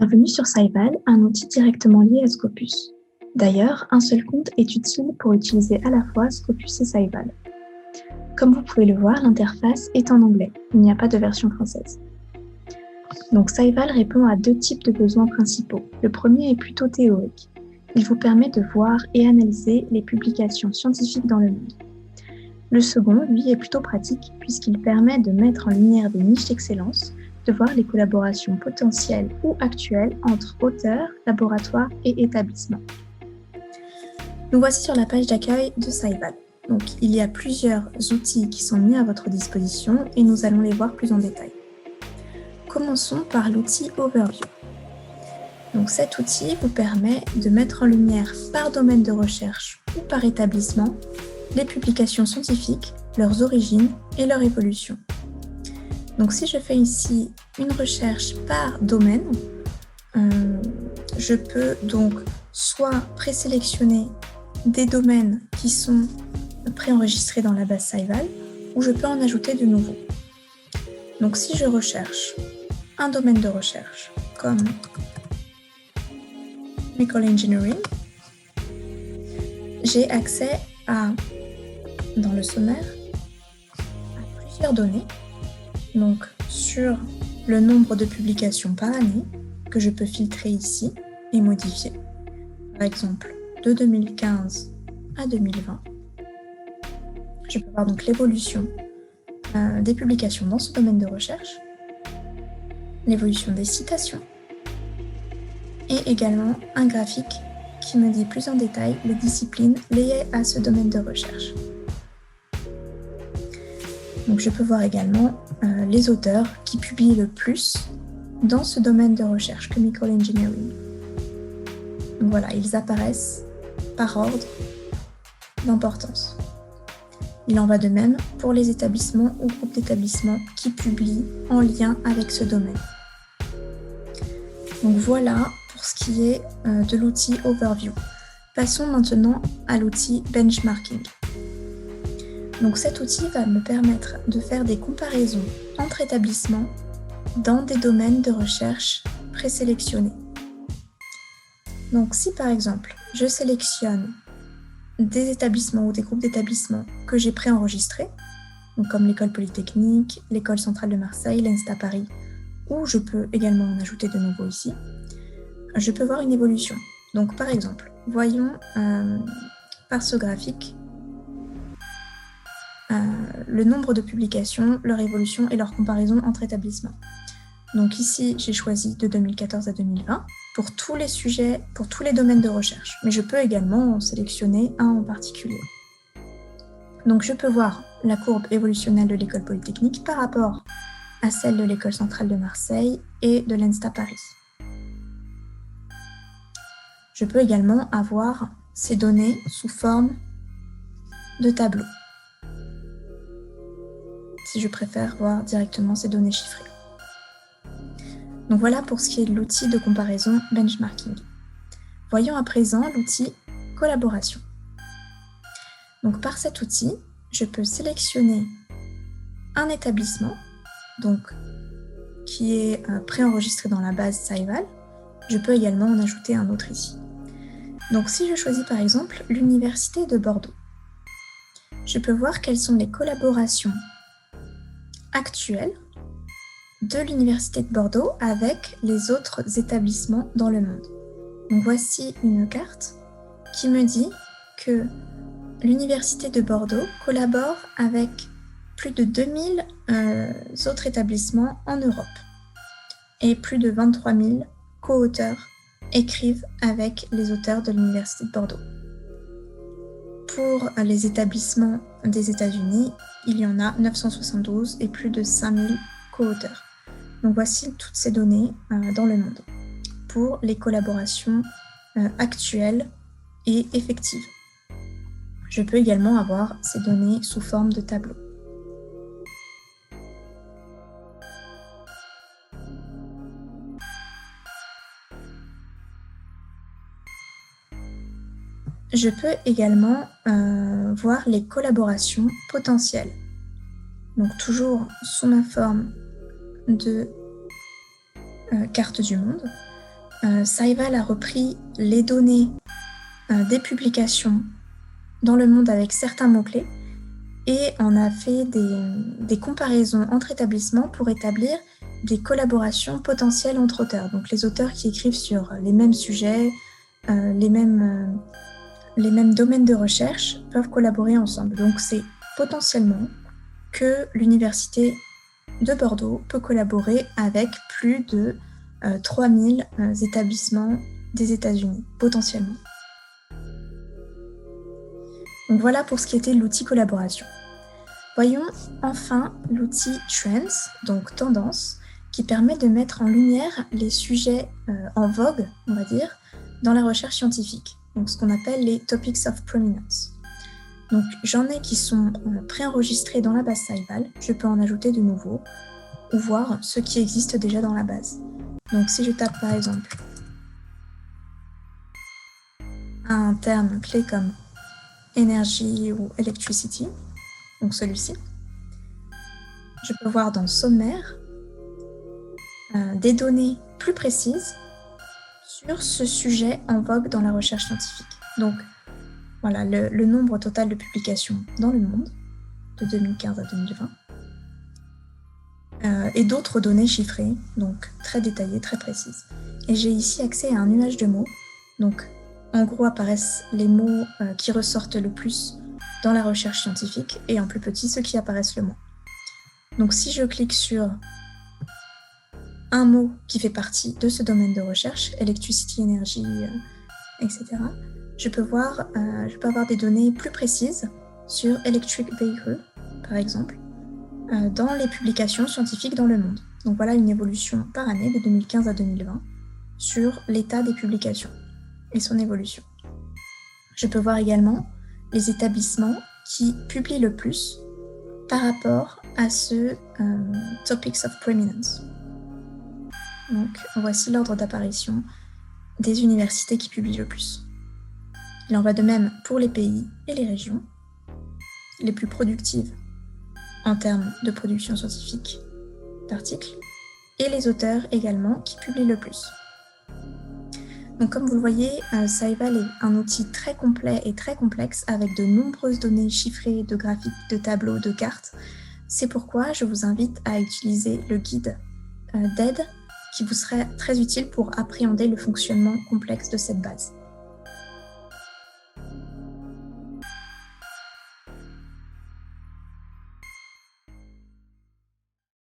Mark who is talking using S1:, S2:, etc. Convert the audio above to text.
S1: Bienvenue sur Saival, un outil directement lié à Scopus. D'ailleurs, un seul compte est utile pour utiliser à la fois Scopus et Saival. Comme vous pouvez le voir, l'interface est en anglais, il n'y a pas de version française. Donc Saival répond à deux types de besoins principaux. Le premier est plutôt théorique. Il vous permet de voir et analyser les publications scientifiques dans le monde. Le second, lui, est plutôt pratique puisqu'il permet de mettre en lumière des niches d'excellence, de voir les collaborations potentielles ou actuelles entre auteurs, laboratoires et établissements. Nous voici sur la page d'accueil de Saival. Donc, il y a plusieurs outils qui sont mis à votre disposition et nous allons les voir plus en détail. Commençons par l'outil Overview. Donc, cet outil vous permet de mettre en lumière par domaine de recherche ou par établissement les publications scientifiques, leurs origines et leur évolution. Donc si je fais ici une recherche par domaine, je peux donc soit présélectionner des domaines qui sont préenregistrés dans la base Saival, ou je peux en ajouter de nouveaux. Donc si je recherche un domaine de recherche comme Chemical Engineering, j'ai accès dans le sommaire à plusieurs données. Donc sur le nombre de publications par année que je peux filtrer ici et modifier. Par exemple, de 2015 à 2020. Je peux voir donc l'évolution des publications dans ce domaine de recherche, l'évolution des citations et également un graphique qui me dit plus en détail les disciplines liées à ce domaine de recherche. Donc je peux voir également les auteurs qui publient le plus dans ce domaine de recherche, Chemical Engineering. Donc voilà, ils apparaissent par ordre d'importance. Il en va de même pour les établissements ou groupes d'établissements qui publient en lien avec ce domaine. Donc voilà pour ce qui est de l'outil Overview. Passons maintenant à l'outil Benchmarking. Donc cet outil va me permettre de faire des comparaisons entre établissements dans des domaines de recherche présélectionnés. Donc si par exemple je sélectionne des établissements ou des groupes d'établissements que j'ai préenregistrés, donc comme l'école polytechnique, l'école centrale de Marseille, l'ENSTA Paris, ou je peux également en ajouter de nouveaux ici, je peux voir une évolution. Donc par exemple, voyons par ce graphique le nombre de publications, leur évolution et leur comparaison entre établissements. Donc ici, j'ai choisi de 2014 à 2020 pour tous les sujets, pour tous les domaines de recherche. Mais je peux également en sélectionner un en particulier. Donc je peux voir la courbe évolutionnelle de l'école polytechnique par rapport à celle de l'école centrale de Marseille et de l'ENSTA Paris. Je peux également avoir ces données sous forme de tableau, si je préfère voir directement ces données chiffrées. Donc voilà pour ce qui est de l'outil de comparaison benchmarking. Voyons à présent l'outil collaboration. Donc par cet outil, je peux sélectionner un établissement donc, qui est préenregistré dans la base Saival. Je peux également en ajouter un autre ici. Donc si je choisis par exemple l'Université de Bordeaux, je peux voir quelles sont les collaborations actuelles de l'Université de Bordeaux avec les autres établissements dans le monde. Donc voici une carte qui me dit que l'Université de Bordeaux collabore avec plus de 2000 autres établissements en Europe et plus de 23 000 co-auteurs écrivent avec les auteurs de l'Université de Bordeaux. Pour les établissements des États-Unis, il y en a 972 et plus de 5000 co-auteurs. Donc voici toutes ces données dans le monde pour les collaborations actuelles et effectives. Je peux également avoir ces données sous forme de tableau. Je peux également voir les collaborations potentielles. Donc toujours sous ma forme de carte du monde. Saival a repris les données des publications dans le monde avec certains mots-clés et en a fait des comparaisons entre établissements pour établir des collaborations potentielles entre auteurs. Donc les auteurs qui écrivent sur les mêmes sujets, les mêmes domaines de recherche peuvent collaborer ensemble. Donc c'est potentiellement que l'Université de Bordeaux peut collaborer avec plus de 3000 établissements des États-Unis, potentiellement. Donc voilà pour ce qui était l'outil collaboration. Voyons enfin l'outil Trends, donc tendance, qui permet de mettre en lumière les sujets en vogue, on va dire, dans la recherche scientifique, donc ce qu'on appelle les Topics of Prominence. Donc j'en ai qui sont préenregistrés dans la base Saival, je peux en ajouter de nouveaux, ou voir ceux qui existent déjà dans la base. Donc si je tape par exemple un terme clé comme énergie ou electricity, donc celui-ci, je peux voir dans sommaire des données plus précises sur ce sujet en vogue dans la recherche scientifique. Donc voilà le nombre total de publications dans le monde de 2015 à 2020 et d'autres données chiffrées, donc très détaillées, très précises. Et j'ai ici accès à un nuage de mots. Donc en gros apparaissent les mots qui ressortent le plus dans la recherche scientifique et en plus petit ceux qui apparaissent le moins. Donc si je clique sur un mot qui fait partie de ce domaine de recherche, electricity, énergie, etc., je peux avoir des données plus précises sur electric vehicle, par exemple, dans les publications scientifiques dans le monde. Donc voilà une évolution par année de 2015 à 2020 sur l'état des publications et son évolution. Je peux voir également les établissements qui publient le plus par rapport à ce Topics of Prominence. Donc voici l'ordre d'apparition des universités qui publient le plus. Il en va de même pour les pays et les régions, les plus productives en termes de production scientifique d'articles, et les auteurs également qui publient le plus. Donc comme vous le voyez, Saival est un outil très complet et très complexe avec de nombreuses données chiffrées, de graphiques, de tableaux, de cartes. C'est pourquoi je vous invite à utiliser le guide d'aide qui vous serait très utile pour appréhender le fonctionnement complexe de cette base.